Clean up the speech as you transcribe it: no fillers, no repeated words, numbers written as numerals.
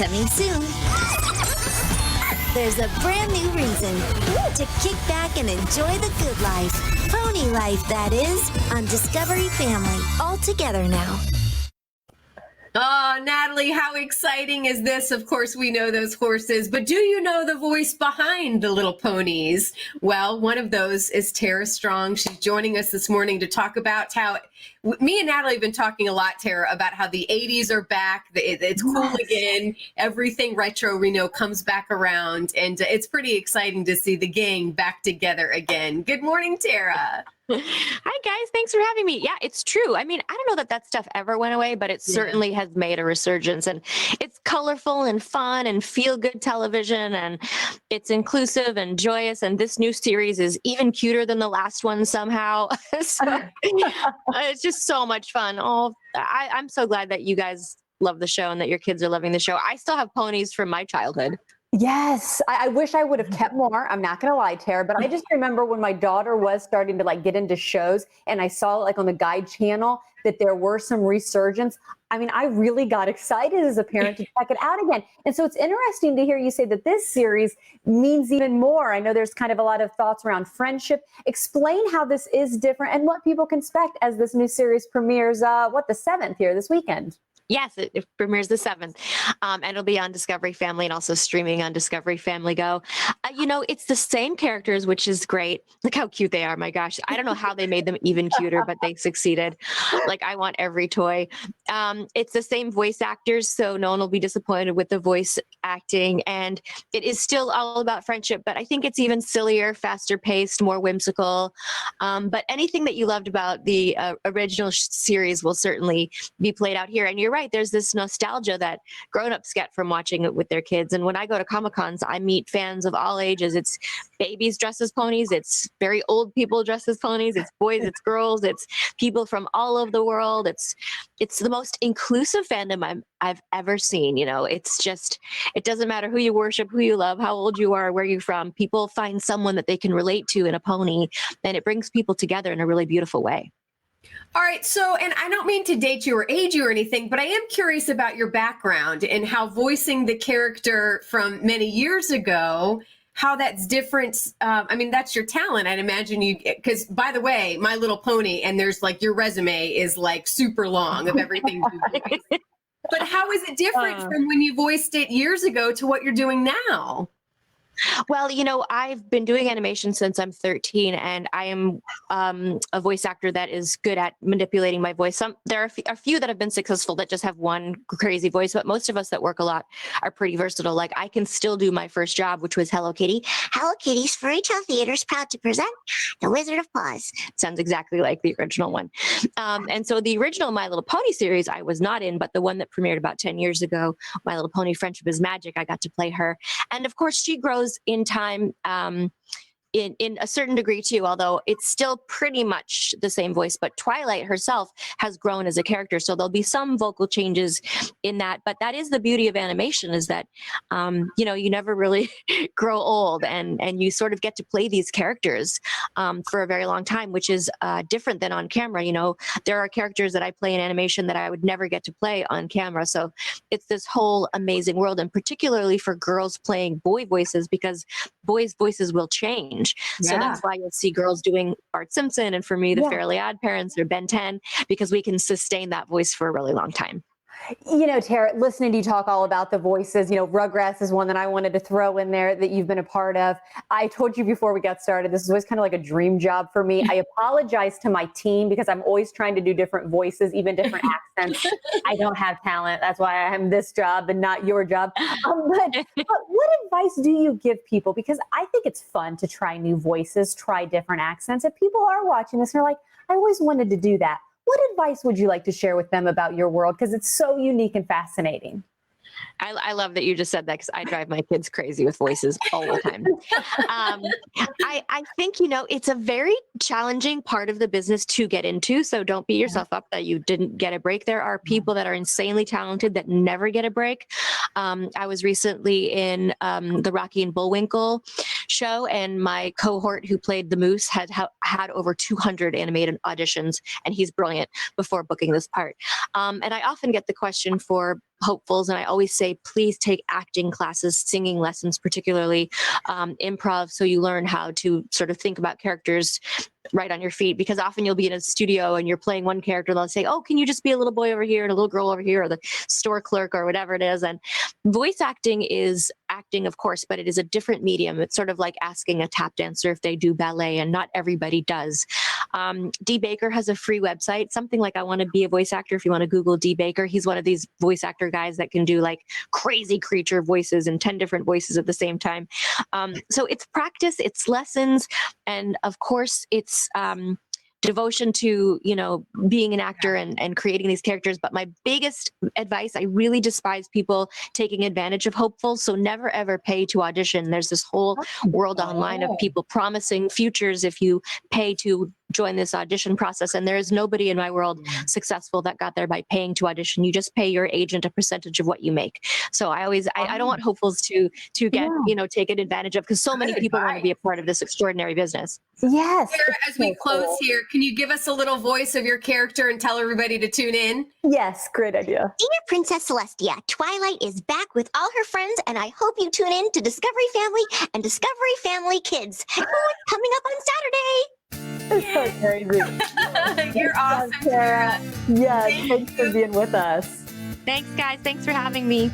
Coming soon. There's a brand new reason to kick back and enjoy the good life. Pony life, that is, on Discovery Family. All together now. Oh, Natalie, how exciting is this? Of course, we know those horses, but do you know the voice behind the little ponies? Well, one of those is Tara Strong. She's joining us this morning to talk about how me and Natalie have been talking a lot, Tara, about how the 80s are back. It's cool again. Everything retro we know comes back around, and it's pretty exciting to see the gang back together again. Good morning, Tara. Hi, guys. Thanks for having me. Yeah, it's true. I mean, I don't know that stuff ever went away, but it certainly has made a resurgence. And it's colorful and fun and feel-good television, and it's inclusive and joyous. And this new series is even cuter than the last one somehow. So, it's just so much fun. Oh, I'm so glad that you guys love the show and that your kids are loving the show. I still have ponies from my childhood. Yes, I wish I would have kept more. I'm not going to lie, Tara, but I just remember when my daughter was starting to get into shows and I saw on the Guide channel that there were some resurgence. I mean, I really got excited as a parent to check it out again. And so it's interesting to hear you say that this series means even more. I know there's kind of a lot of thoughts around friendship. Explain how this is different and what people can expect as this new series premieres, the 7th here this weekend. Yes, it premieres the 7th, and it'll be on Discovery Family and also streaming on Discovery Family Go. It's the same characters, which is great. Look how cute they are. My gosh, I don't know how they made them even cuter, but they succeeded. I want every toy. It's the same voice actors, so no one will be disappointed with the voice acting. And it is still all about friendship, but I think it's even sillier, faster paced, more whimsical. But anything that you loved about the original series will certainly be played out here. And you're right, there's this nostalgia that grown-ups get from watching it with their kids. And when I go to Comic-Cons, I meet fans of all ages. It's babies dressed as ponies, it's very old people dressed as ponies, it's boys, it's girls, it's people from all over the world. It's the most inclusive fandom I've ever seen. It's just, it doesn't matter who you worship, who you love, how old you are, where you're from. People find someone that they can relate to in a pony, and it brings people together in a really beautiful way. All right. So, and I don't mean to date you or age you or anything, but I am curious about your background and how voicing the character from many years ago, how that's different. I mean, that's your talent. I'd imagine because by the way, My Little Pony, and there's your resume is super long of everything you voiced. But how is it different from when you voiced it years ago to what you're doing now? Well, I've been doing animation since I'm 13, and I am a voice actor that is good at manipulating my voice. There are a few that have been successful that just have one crazy voice, but most of us that work a lot are pretty versatile. I can still do my first job, which was Hello Kitty. Hello Kitty's Fairy Tale Theater is proud to present The Wizard of Oz. Sounds exactly like the original one. And so the original My Little Pony series I was not in, but the one that premiered about 10 years ago, My Little Pony Friendship is Magic, I got to play her. And of course, she grows in time in a certain degree too, although it's still pretty much the same voice. But Twilight herself has grown as a character, so there'll be some vocal changes in that. But that is the beauty of animation, is that you never really grow old, and you sort of get to play these characters for a very long time, which is different than on camera. There are characters that I play in animation that I would never get to play on camera. So it's this whole amazing world, and particularly for girls playing boy voices, because boys' voices will change. So that's why you'll see girls doing Bart Simpson, and for me, the Fairly Odd Parents or Ben 10, because we can sustain that voice for a really long time. Tara, listening to you talk all about the voices, Rugrats is one that I wanted to throw in there that you've been a part of. I told you before we got started, this is always kind of like a dream job for me. I apologize to my team because I'm always trying to do different voices, even different accents. I don't have talent. That's why I am this job and not your job. But what advice do you give people? Because I think it's fun to try new voices, try different accents. If people are watching this and they're like, I always wanted to do that. What advice would you like to share with them about your world? Because it's so unique and fascinating. I love that you just said that, because I drive my kids crazy with voices all the time. I think, it's a very challenging part of the business to get into. So don't beat yourself up that you didn't get a break. There are people that are insanely talented that never get a break. I was recently in the Rocky and Bullwinkle show, and my cohort who played the moose had over 200 animated auditions, and he's brilliant before booking this part. And I often get the question for hopefuls, and I always say, please take acting classes, singing lessons, particularly improv, so you learn how to sort of think about characters right on your feet, because often you'll be in a studio and you're playing one character, they'll say, oh, can you just be a little boy over here and a little girl over here, or the store clerk or whatever it is. And voice acting is acting, of course, but it is a different medium. It's sort of like asking a tap dancer if they do ballet, and not everybody does. D. Baker has a free website, something like I Want to Be a Voice Actor. If you want to Google D. Baker, he's one of these voice actor guys that can do like crazy creature voices and 10 different voices at the same time. So it's practice, it's lessons, and of course it's devotion to, being an actor and creating these characters. But my biggest advice, I really despise people taking advantage of hopefuls. So never ever pay to audition. There's this whole world online of people promising futures if you pay to join this audition process. And there is nobody in my world successful that got there by paying to audition. You just pay your agent a percentage of what you make. So I don't want hopefuls to get, taken advantage of, because so many people want to be a part of this extraordinary business. Yes. Sarah, as we close here, can you give us a little voice of your character and tell everybody to tune in? Yes, great idea. Dear Princess Celestia, Twilight is back with all her friends, and I hope you tune in to Discovery Family and Discovery Family Kids. Oh, it's coming up on Saturday. It's so crazy. You're awesome, Sarah. Yes, thanks for being with us. Thanks, guys. Thanks for having me.